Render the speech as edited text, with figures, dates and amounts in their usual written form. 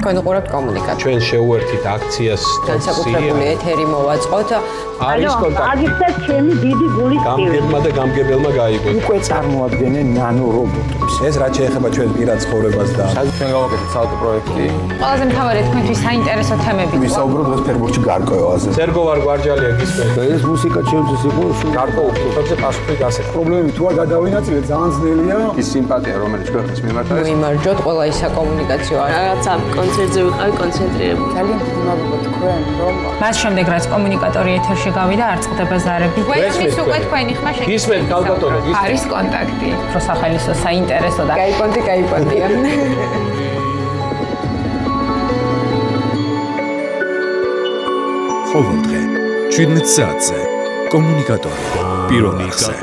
თქვენ უყურებთ კომუნიკაციას. ჩვენ შევუერთით აქციას განსაკუთრებული ეთერი მოვაწყოთ. არის კონტაქტი. აგიხსნათ ჩემი დიდი გულის გამგებმა და გამგებელმა გაიგოთ. უკვე წარმოადგენენ ნანო რობოტებს. ეს რაც შეეხება ჩვენ პირად ცხოვრებას და ჩვენ გავაკეთეთ საავტო პროექტი. ყველაზე მთავარი თქვენთვის საინტერესო თემები. ვისაუბროთ დღეს ფერბურთში გარკვევაზე. სერგოვარ გვარჯალია გისმენთ. ეს მუსიკა ჩემთვის იყო გარკვეულ ფულებზე პასუხი გასეთ. პრობლემები თუ არ გადავინაწილეთ, ძალიან ძნელია. ის სიმპათია, რომელიც ქვეყნის მიმართ არის. მოიმარჯვოთ ყველა ის საკომუნიკაციო რაღაც ამ კონცერტზე ვიყავი კონცენტრირებული. ძალიან დიდი მადლობა თქვენ, რომ მას შემდეგ რაც კომუნიკატორი ეთერში გავიდა, არ წყდება ზარები. გვესმის უკვე თქვენი ხმა შეგიძლიათ. გისმენთ კალკატონო, გისმენთ. არის კონტაქტი. უფრო სახალისო, საინტერესო და კაიპონტია. ყოველდღე 17 საათზე კომუნიკატორი პირველ არხზე.